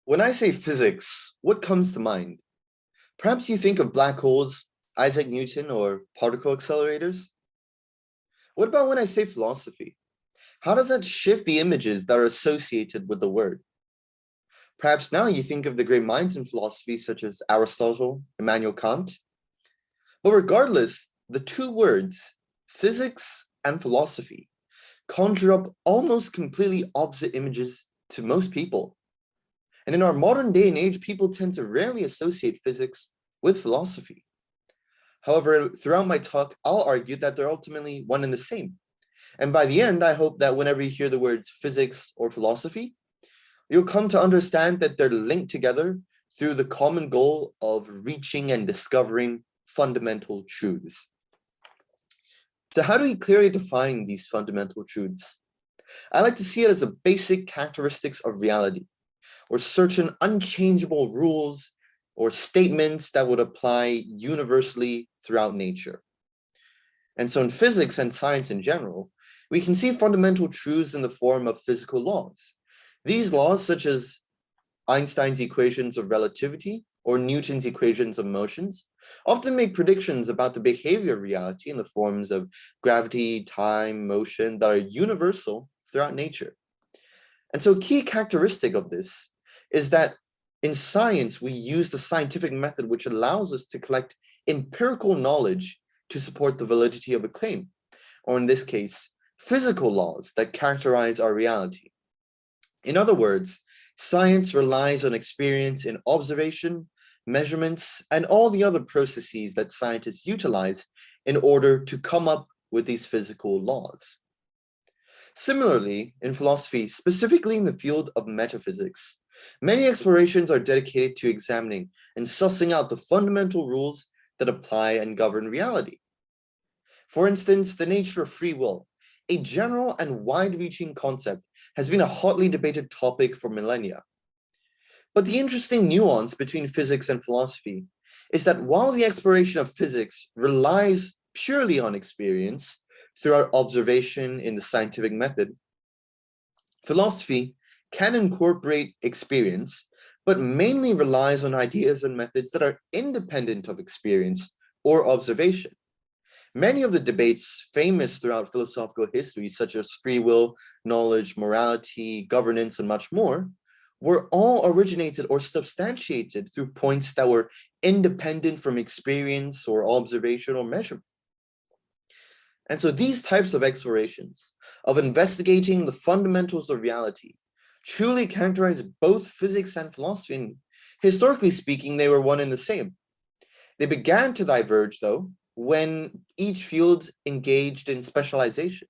When I say physics, what comes to mind? Perhaps you think of black holes, Isaac Newton, or particle accelerators? What about when I say philosophy? How does that shift the images that are associated with the word? Perhaps now you think of the great minds in philosophy such as Aristotle, Immanuel Kant. But regardless, the two words, physics and philosophy, conjure up almost completely opposite images to most people. And in our modern day and age, people tend to rarely associate physics with philosophy. However, throughout my talk, I'll argue that they're ultimately one and the same. And by the end, I hope that whenever you hear the words physics or philosophy, you'll come to understand that they're linked together through the common goal of reaching and discovering fundamental truths. So how do we clearly define these fundamental truths? I like to see it as the basic characteristics of reality, or certain unchangeable rules or statements that would apply universally throughout nature. And so in physics and science in general, we can see fundamental truths in the form of physical laws. These laws, such as Einstein's equations of relativity or Newton's equations of motions, often make predictions about the behavior of reality in the forms of gravity, time, motion that are universal throughout nature. And so a key characteristic of this is that in science, we use the scientific method, which allows us to collect empirical knowledge to support the validity of a claim, or in this case, physical laws that characterize our reality. In other words, science relies on experience in observation, measurements, and all the other processes that scientists utilize in order to come up with these physical laws. Similarly, in philosophy, specifically in the field of metaphysics, many explorations are dedicated to examining and sussing out the fundamental rules that apply and govern reality. For instance, the nature of free will, a general and wide-reaching concept, has been a hotly debated topic for millennia. But the interesting nuance between physics and philosophy is that while the exploration of physics relies purely on experience through our observation in the scientific method, philosophy can incorporate experience, but mainly relies on ideas and methods that are independent of experience or observation. Many of the debates famous throughout philosophical history, such as free will, knowledge, morality, governance, and much more, were all originated or substantiated through points that were independent from experience or observation or measurement. And so these types of explorations of investigating the fundamentals of reality truly characterize both physics and philosophy, and historically speaking, they were one and the same. They began to diverge, though, when each field engaged in specialization.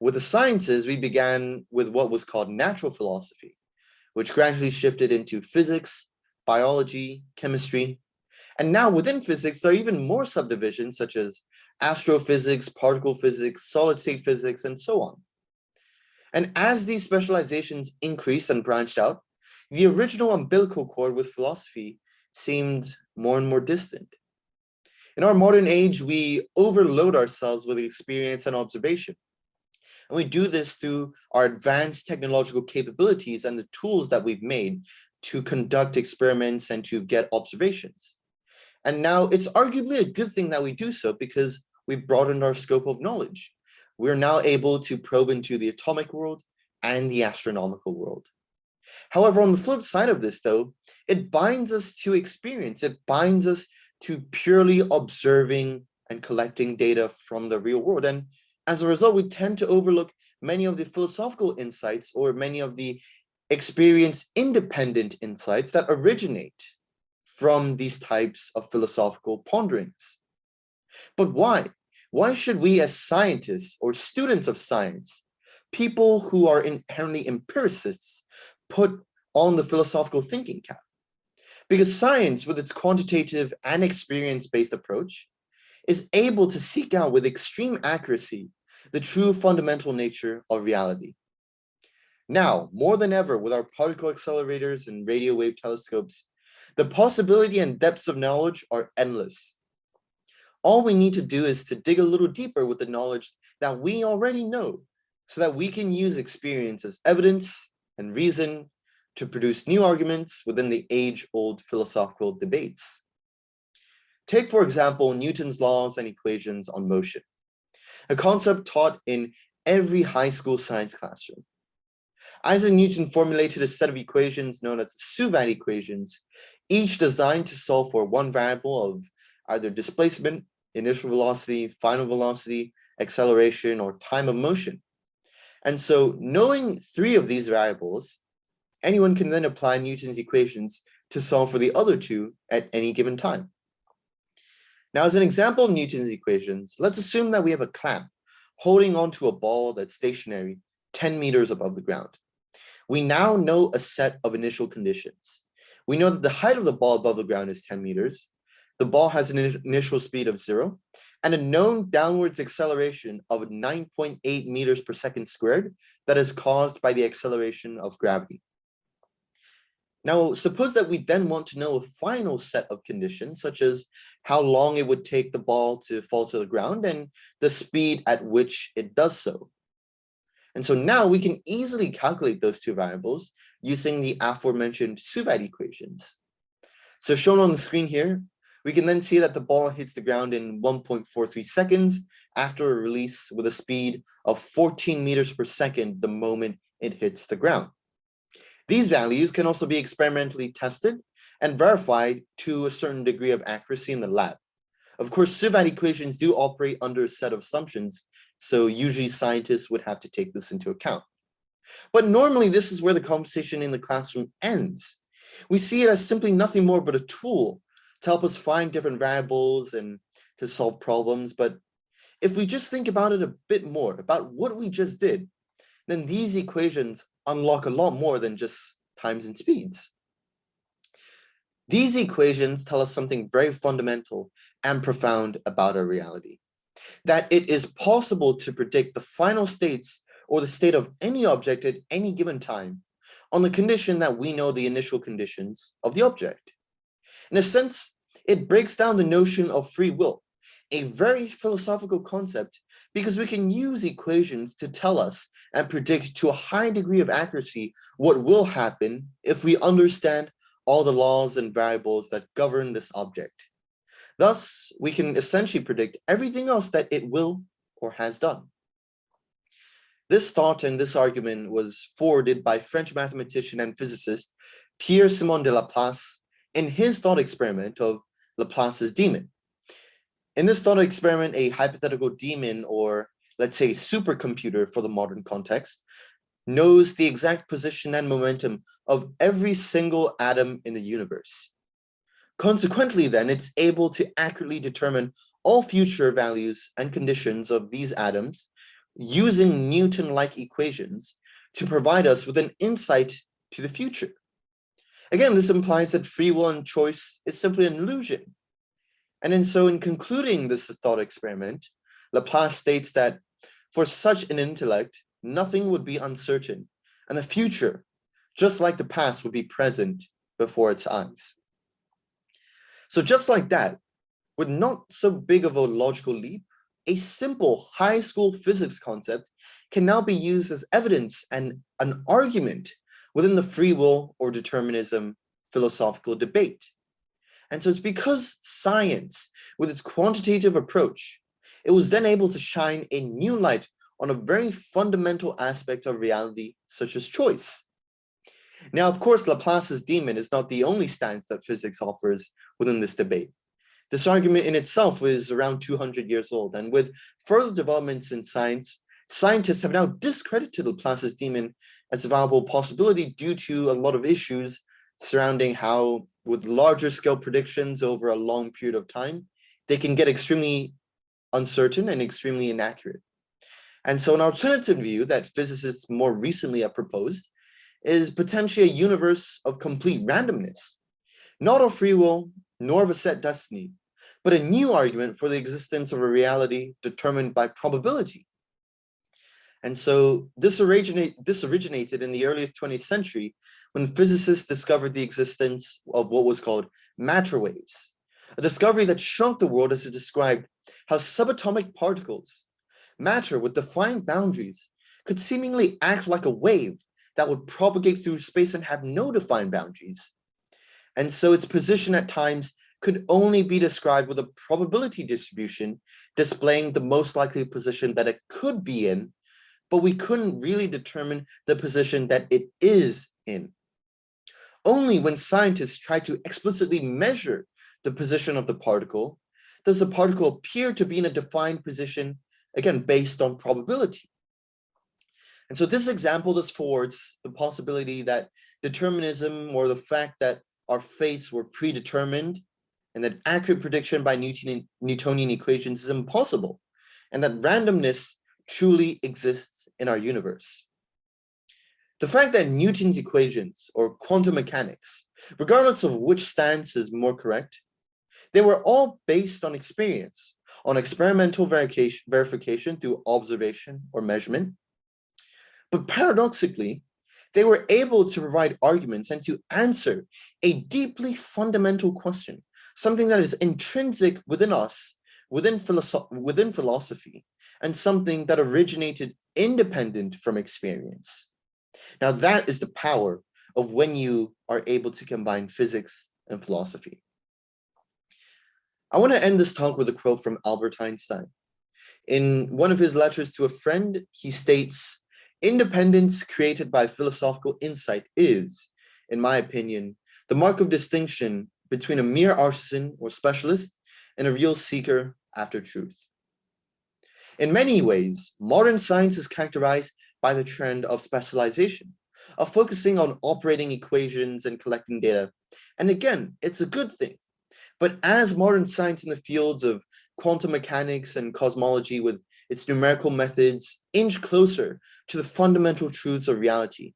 With the sciences, we began with what was called natural philosophy, which gradually shifted into physics, biology, chemistry. And now within physics, there are even more subdivisions such as astrophysics, particle physics, solid state physics, and so on. And as these specializations increased and branched out, the original umbilical cord with philosophy seemed more and more distant. In our modern age, we overload ourselves with experience and observation. And we do this through our advanced technological capabilities and the tools that we've made to conduct experiments and to get observations. And now it's arguably a good thing that we do so because we've broadened our scope of knowledge. We're now able to probe into the atomic world and the astronomical world. However, on the flip side of this, though, it binds us to experience. It binds us to purely observing and collecting data from the real world. And as a result, we tend to overlook many of the philosophical insights or many of the experience-independent insights that originate from these types of philosophical ponderings. But why? Why should we as scientists or students of science, people who are inherently empiricists, put on the philosophical thinking cap? Because science, with its quantitative and experience-based approach, is able to seek out with extreme accuracy the true fundamental nature of reality. Now, more than ever, with our particle accelerators and radio wave telescopes, the possibility and depths of knowledge are endless. All we need to do is to dig a little deeper with the knowledge that we already know, so that we can use experience as evidence and reason to produce new arguments within the age-old philosophical debates. Take, for example, Newton's laws and equations on motion, a concept taught in every high school science classroom. Isaac Newton formulated a set of equations known as Suvat equations, each designed to solve for one variable of either displacement, initial velocity, final velocity, acceleration, or time of motion. And so knowing three of these variables, anyone can then apply Newton's equations to solve for the other two at any given time. Now, as an example of Newton's equations, let's assume that we have a clamp holding onto a ball that's stationary 10 meters above the ground. We now know a set of initial conditions. We know that the height of the ball above the ground is 10 meters. The ball has an initial speed of 0 and a known downwards acceleration of 9.8 meters per second squared that is caused by the acceleration of gravity. Now, suppose that we then want to know a final set of conditions, such as how long it would take the ball to fall to the ground and the speed at which it does so. And so now we can easily calculate those two variables using the aforementioned Suvat equations. So shown on the screen here, we can then see that the ball hits the ground in 1.43 seconds after a release with a speed of 14 meters per second the moment it hits the ground. These values can also be experimentally tested and verified to a certain degree of accuracy in the lab. Of course, Suvat equations do operate under a set of assumptions, so usually scientists would have to take this into account. But normally this is where the conversation in the classroom ends. We see it as simply nothing more but a tool to help us find different variables and to solve problems. But if we just think about it a bit more, about what we just did, then these equations unlock a lot more than just times and speeds. These equations tell us something very fundamental and profound about our reality, that it is possible to predict the final states or the state of any object at any given time on the condition that we know the initial conditions of the object. In a sense, it breaks down the notion of free will, a very philosophical concept, because we can use equations to tell us and predict to a high degree of accuracy what will happen if we understand all the laws and variables that govern this object. Thus, we can essentially predict everything else that it will or has done. This thought and this argument was forwarded by French mathematician and physicist Pierre-Simon de Laplace in his thought experiment of Laplace's demon. In this thought experiment, a hypothetical demon, or let's say supercomputer for the modern context, knows the exact position and momentum of every single atom in the universe. Consequently, then, it's able to accurately determine all future values and conditions of these atoms using Newton-like equations to provide us with an insight to the future. Again, this implies that free will and choice is simply an illusion. And so in concluding this thought experiment, Laplace states that for such an intellect, nothing would be uncertain, and the future, just like the past, would be present before its eyes. So just like that, with not so big of a logical leap, a simple high school physics concept can now be used as evidence and an argument within the free will or determinism philosophical debate. And so it's because science, with its quantitative approach, it was then able to shine a new light on a very fundamental aspect of reality, such as choice. Now, of course, Laplace's demon is not the only stance that physics offers within this debate. This argument in itself is around 200 years old, and with further developments in science, scientists have now discredited Laplace's demon as a viable possibility due to a lot of issues surrounding how, with larger scale predictions over a long period of time, they can get extremely uncertain and extremely inaccurate. And so an alternative view that physicists more recently have proposed is potentially a universe of complete randomness, not of free will, nor of a set destiny, but a new argument for the existence of a reality determined by probability. And so this originated in the early 20th century when physicists discovered the existence of what was called matter waves, a discovery that shocked the world as it described how subatomic particles, matter with defined boundaries, could seemingly act like a wave that would propagate through space and have no defined boundaries. And so its position at times could only be described with a probability distribution displaying the most likely position that it could be in, but we couldn't really determine the position that it is in. Only when scientists try to explicitly measure the position of the particle does the particle appear to be in a defined position, again, based on probability. And so this example thus forwards the possibility that determinism, or the fact that our fates were predetermined and that accurate prediction by Newtonian equations is impossible, and that randomness truly exists in our universe. The fact that Newton's equations, or quantum mechanics, regardless of which stance is more correct, they were all based on experience, on experimental verification through observation or measurement. But paradoxically, they were able to provide arguments and to answer a deeply fundamental question, something that is intrinsic within us, within philosophy, and something that originated independent from experience. Now, that is the power of when you are able to combine physics and philosophy. I want to end this talk with a quote from Albert Einstein. In one of his letters to a friend, he states, "Independence created by philosophical insight is, in my opinion, the mark of distinction between a mere artisan or specialist and a real seeker after truth." In many ways, modern science is characterized by the trend of specialization, of focusing on operating equations and collecting data. And again, it's a good thing. But as modern science in the fields of quantum mechanics and cosmology with its numerical methods inch closer to the fundamental truths of reality,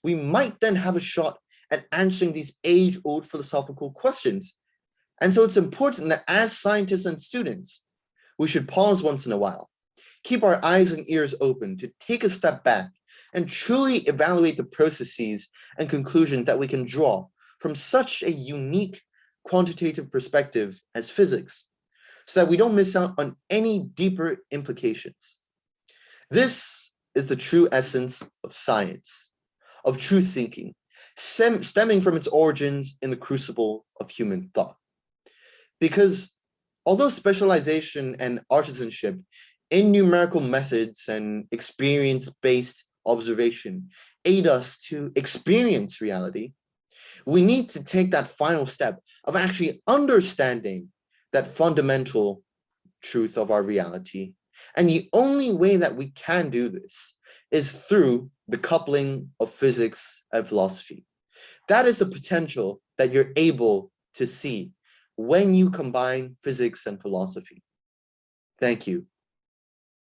we might then have a shot at answering these age-old philosophical questions. And so it's important that as scientists and students, we should pause once in a while, keep our eyes and ears open to take a step back and truly evaluate the processes and conclusions that we can draw from such a unique quantitative perspective as physics, so that we don't miss out on any deeper implications. This is the true essence of science, of true thinking, stemming from its origins in the crucible of human thought. Because although specialization and artisanship in numerical methods and experience-based observation aid us to experience reality, we need to take that final step of actually understanding that fundamental truth of our reality. And the only way that we can do this is through the coupling of physics and philosophy. That is the potential that you're able to see when you combine physics and philosophy. Thank you.